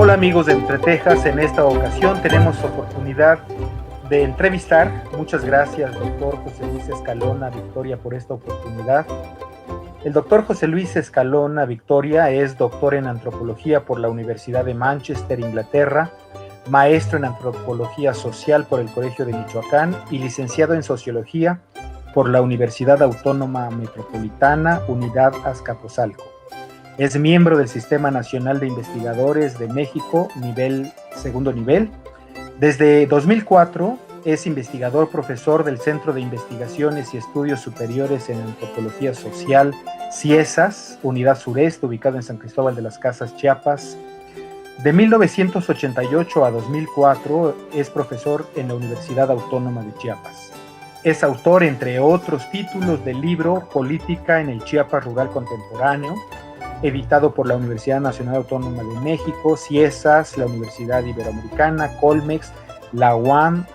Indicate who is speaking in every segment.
Speaker 1: Hola amigos de Entre Tejas, en esta ocasión tenemos oportunidad de entrevistar. Muchas gracias, doctor José Luis Escalona Victoria, por esta oportunidad. El doctor José Luis Escalona Victoria es doctor en antropología por la Universidad de Manchester, Inglaterra, maestro en antropología social por el Colegio de Michoacán y licenciado en sociología por la Universidad Autónoma Metropolitana, Unidad Azcapotzalco. Es miembro del Sistema Nacional de Investigadores de México, segundo nivel. Desde 2004 es investigador profesor del Centro de Investigaciones y Estudios Superiores en Antropología Social, CIESAS, Unidad Sureste, ubicado en San Cristóbal de las Casas, Chiapas. De 1988 a 2004 es profesor en la Universidad Autónoma de Chiapas. Es autor, entre otros títulos, del libro Política en el Chiapas Rural Contemporáneo, editado por la Universidad Nacional Autónoma de México, CIESAS, la Universidad Iberoamericana, Colmex, la UAM,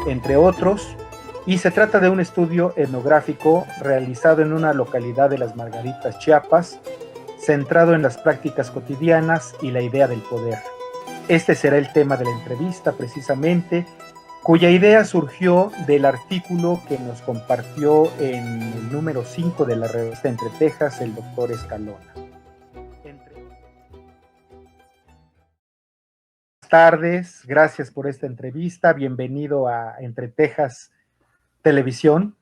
Speaker 1: entre otros, y se trata de un estudio etnográfico realizado en una localidad de Las Margaritas, Chiapas, centrado en las prácticas cotidianas y la idea del poder. Este será el tema de la entrevista, precisamente, cuya idea surgió del artículo que nos compartió en el número 5 de la revista Entre Tejas, el doctor Escalona. Buenas tardes, gracias por esta entrevista, bienvenido a Entre Tejas Televisión.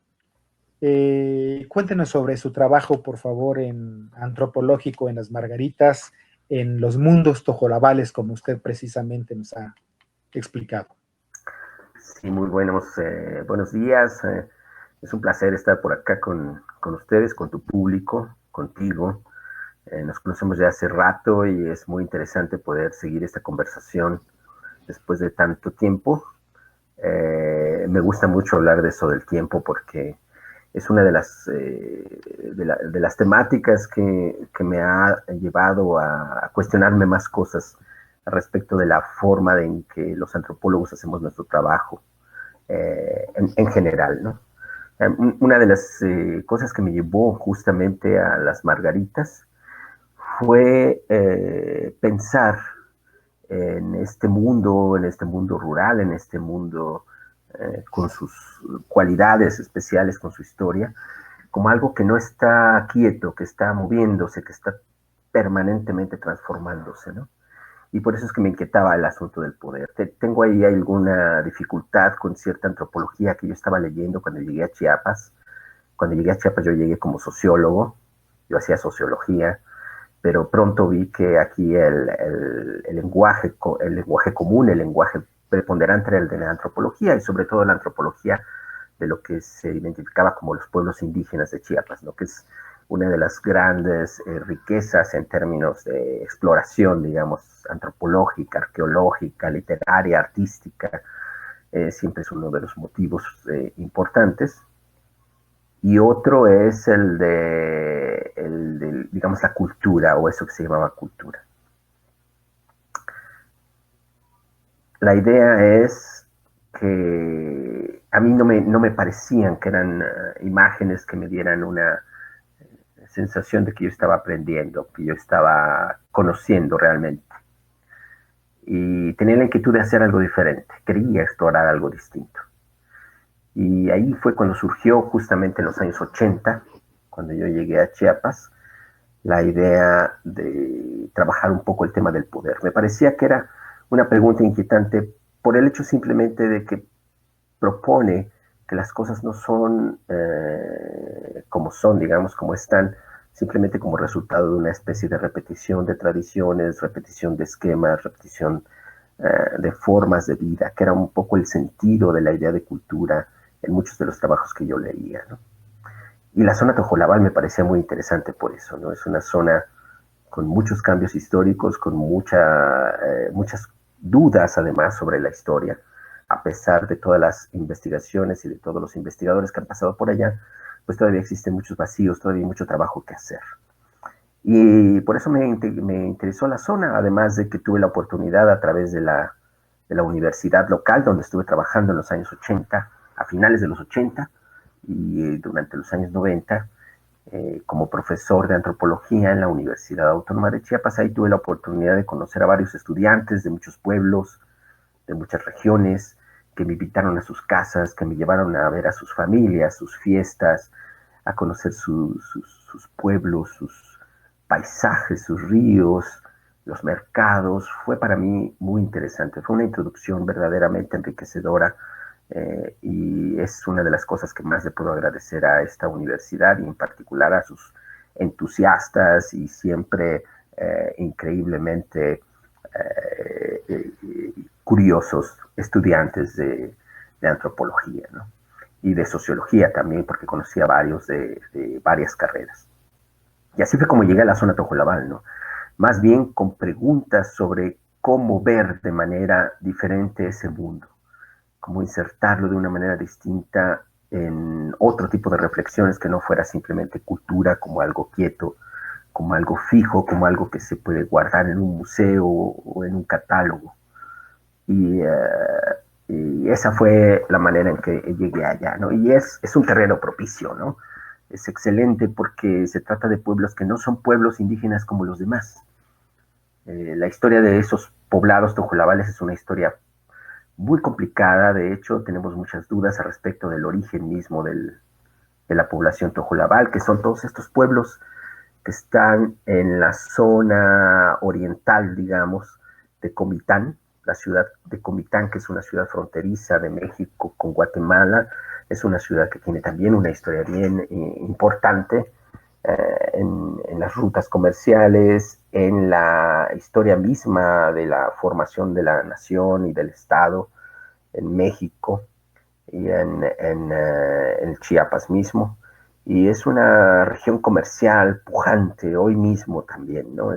Speaker 1: Cuéntenos sobre su trabajo, por favor, en antropológico en Las Margaritas, en los mundos tojolabales, como usted precisamente nos ha explicado.
Speaker 2: Sí, muy buenos días. Es un placer estar por acá con ustedes, con tu público, contigo. Nos conocemos ya hace rato y es muy interesante poder seguir esta conversación después de tanto tiempo. Me gusta mucho hablar de eso del tiempo porque es una de las temáticas que me ha llevado a cuestionarme más cosas respecto de la forma en que los antropólogos hacemos nuestro trabajo en general, ¿no? Una de las cosas que me llevó justamente a Las Margaritas fue pensar en este mundo rural, en este mundo con sus cualidades especiales, con su historia, como algo que no está quieto, que está moviéndose, que está permanentemente transformándose, ¿no? Y por eso es que me inquietaba el asunto del poder. Tengo ahí alguna dificultad con cierta antropología que yo estaba leyendo cuando llegué a Chiapas. Cuando llegué a Chiapas yo llegué como sociólogo, yo hacía sociología, pero pronto vi que aquí el lenguaje común, el lenguaje preponderante era el de la antropología, y sobre todo la antropología de lo que se identificaba como los pueblos indígenas de Chiapas, ¿no? Que es una de las grandes riquezas en términos de exploración, digamos, antropológica, arqueológica, literaria, artística. Siempre es uno de los motivos importantes. Y otro es el de, digamos, la cultura, o eso que se llamaba cultura. La idea es que a mí no me parecían que eran imágenes que me dieran una sensación de que yo estaba aprendiendo, que yo estaba conociendo realmente. Y tenía la inquietud de hacer algo diferente, quería explorar algo distinto. Y ahí fue cuando surgió, justamente en los años 80, cuando yo llegué a Chiapas, la idea de trabajar un poco el tema del poder. Me parecía que era una pregunta inquietante por el hecho simplemente de que propone que las cosas no son como son, digamos, como están, simplemente como resultado de una especie de repetición de tradiciones, repetición de esquemas, repetición de formas de vida, que era un poco el sentido de la idea de cultura en muchos de los trabajos que yo leía, ¿no? Y la zona Tojolabal me parecía muy interesante por eso, ¿no? Es una zona con muchos cambios históricos, con muchas dudas además sobre la historia, a pesar de todas las investigaciones y de todos los investigadores que han pasado por allá, pues todavía existen muchos vacíos, todavía hay mucho trabajo que hacer. Y por eso me interesó la zona, además de que tuve la oportunidad a través de la universidad local, donde estuve trabajando en los años 80, a finales de los 80 y durante los años 90, como profesor de antropología en la Universidad Autónoma de Chiapas. Ahí tuve la oportunidad de conocer a varios estudiantes de muchos pueblos, de muchas regiones, que me invitaron a sus casas, que me llevaron a ver a sus familias, sus fiestas, a conocer sus pueblos, sus paisajes, sus ríos, los mercados. Fue para mí muy interesante. Fue una introducción verdaderamente enriquecedora, y es una de las cosas que más le puedo agradecer a esta universidad y en particular a sus entusiastas y siempre increíblemente curiosos estudiantes de antropología, ¿no? Y de sociología también, porque conocía a varios de varias carreras. Y así fue como llegué a la zona Tojolabal, ¿no? Más bien con preguntas sobre cómo ver de manera diferente ese mundo, cómo insertarlo de una manera distinta en otro tipo de reflexiones que no fuera simplemente cultura como algo quieto, como algo fijo, como algo que se puede guardar en un museo o en un catálogo. Y, y esa fue la manera en que llegué allá, ¿no? Y es un terreno propicio, ¿no? Es excelente porque se trata de pueblos que no son pueblos indígenas como los demás. La historia de esos poblados tojolabales es una historia muy complicada. De hecho, tenemos muchas dudas al respecto del origen mismo de la población tojolabal, que son todos estos pueblos que están en la zona oriental, digamos, de Comitán, la ciudad de Comitán, que es una ciudad fronteriza de México con Guatemala. Es una ciudad que tiene también una historia bien importante en las rutas comerciales, en la historia misma de la formación de la nación y del Estado en México y en Chiapas mismo. Y es una región comercial pujante hoy mismo también, ¿no?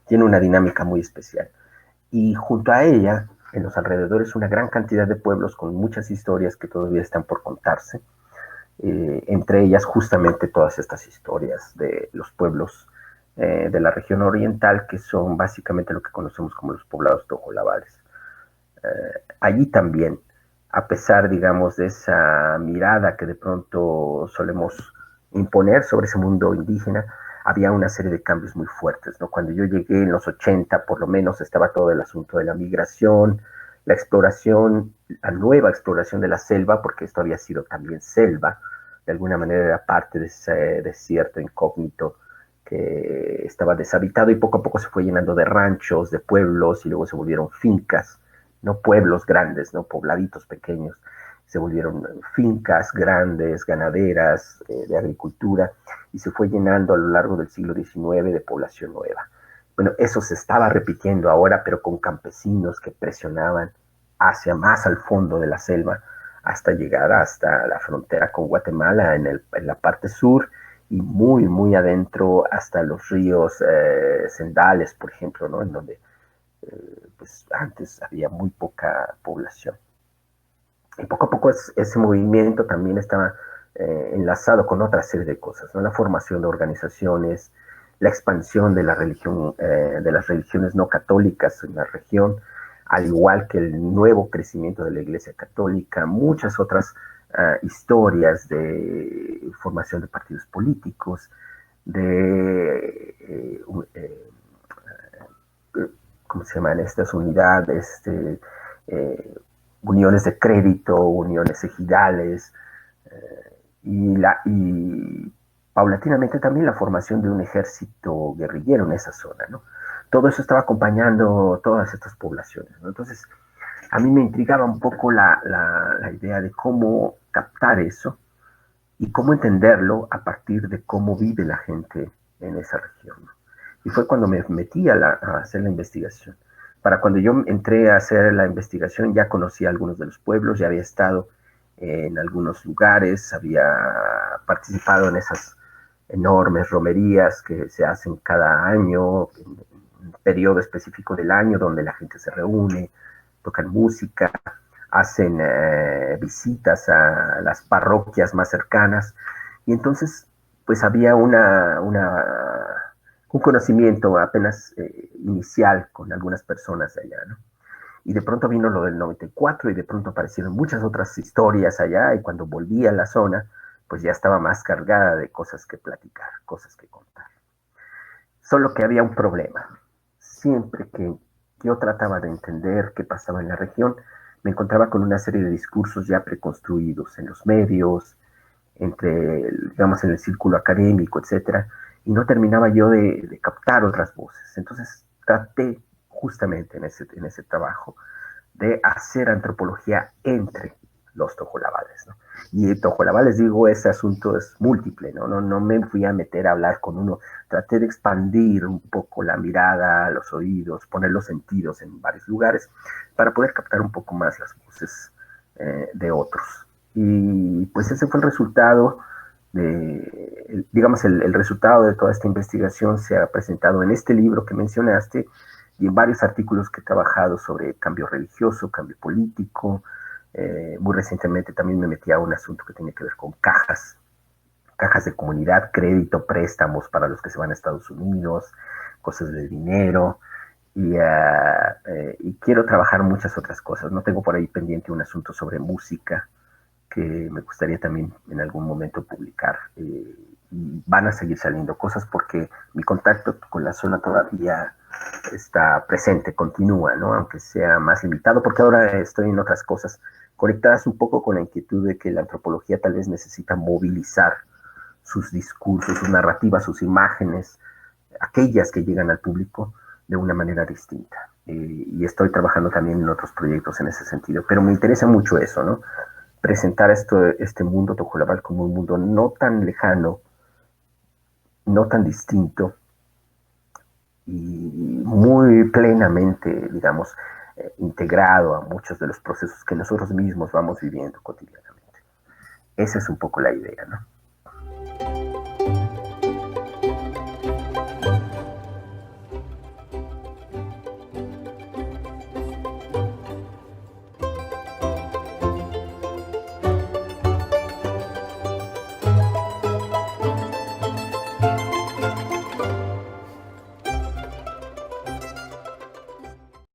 Speaker 2: Tiene una dinámica muy especial. Y junto a ella, en los alrededores, una gran cantidad de pueblos con muchas historias que todavía están por contarse. Entre ellas justamente todas estas historias de los pueblos de la región oriental, que son básicamente lo que conocemos como los poblados tojolabales. Allí también, a pesar, digamos, de esa mirada que de pronto solemos imponer sobre ese mundo indígena, había una serie de cambios muy fuertes, ¿no? Cuando yo llegué en los 80, por lo menos, estaba todo el asunto de la migración, la exploración, la nueva exploración de la selva, porque esto había sido también selva, de alguna manera era parte de ese desierto incógnito que estaba deshabitado y poco a poco se fue llenando de ranchos, de pueblos y luego se volvieron fincas, no pueblos grandes, no pobladitos pequeños, se volvieron fincas grandes, ganaderas, de agricultura, y se fue llenando a lo largo del siglo XIX de población nueva. Bueno, eso se estaba repitiendo ahora, pero con campesinos que presionaban hacia más al fondo de la selva, hasta llegar hasta la frontera con Guatemala en la parte sur, y muy, muy adentro hasta los ríos Sendales, por ejemplo, ¿no? En donde pues antes había muy poca población. Y poco a poco ese movimiento también estaba enlazado con otra serie de cosas, ¿no? La formación de organizaciones, la expansión de la religión, de las religiones no católicas en la región, al igual que el nuevo crecimiento de la Iglesia Católica, muchas otras historias de formación de partidos políticos, de ¿cómo se llaman estas unidades? Uniones de crédito, uniones ejidales, y paulatinamente también la formación de un ejército guerrillero en esa zona, ¿no? Todo eso estaba acompañando todas estas poblaciones, ¿no? Entonces, a mí me intrigaba un poco la idea de cómo captar eso y cómo entenderlo a partir de cómo vive la gente en esa región, ¿no? Y fue cuando me metí a hacer la investigación. Para cuando yo entré a hacer la investigación ya conocía algunos de los pueblos, ya había estado en algunos lugares, había participado en esas enormes romerías que se hacen cada año, en un periodo específico del año donde la gente se reúne, tocan música, hacen visitas a las parroquias más cercanas, y entonces pues había un conocimiento apenas inicial con algunas personas allá, ¿no? Y de pronto vino lo del 94 y de pronto aparecieron muchas otras historias allá, y cuando volví a la zona, pues ya estaba más cargada de cosas que platicar, cosas que contar. Solo que había un problema. Siempre que yo trataba de entender qué pasaba en la región, me encontraba con una serie de discursos ya preconstruidos en los medios, digamos, en el círculo académico, etcétera, y no terminaba yo de captar otras voces. Entonces traté justamente en ese trabajo de hacer antropología entre los tojolabales, ¿no? Y tojolabales, digo, ese asunto es múltiple, ¿no? No me fui a meter a hablar con uno, traté de expandir un poco la mirada, los oídos, poner los sentidos en varios lugares para poder captar un poco más las voces de otros. Y pues ese fue el resultado digamos, el resultado de toda esta investigación se ha presentado en este libro que mencionaste y en varios artículos que he trabajado sobre cambio religioso, cambio político. Muy recientemente también me metí a un asunto que tiene que ver con cajas de comunidad, crédito, préstamos para los que se van a Estados Unidos, cosas de dinero. Y quiero trabajar muchas otras cosas. No tengo por ahí pendiente un asunto sobre música que me gustaría también en algún momento publicar. Y van a seguir saliendo cosas porque mi contacto con la zona todavía está presente, continúa, ¿no? Aunque sea más limitado, porque ahora estoy en otras cosas conectadas un poco con la inquietud de que la antropología tal vez necesita movilizar sus discursos, sus narrativas, sus imágenes, aquellas que llegan al público de una manera distinta. Y estoy trabajando también en otros proyectos en ese sentido, pero me interesa mucho eso, ¿no? Presentar este mundo tojolabal como un mundo no tan lejano, no tan distinto y muy plenamente, digamos, integrado a muchos de los procesos que nosotros mismos vamos viviendo cotidianamente. Esa es un poco la idea, ¿no?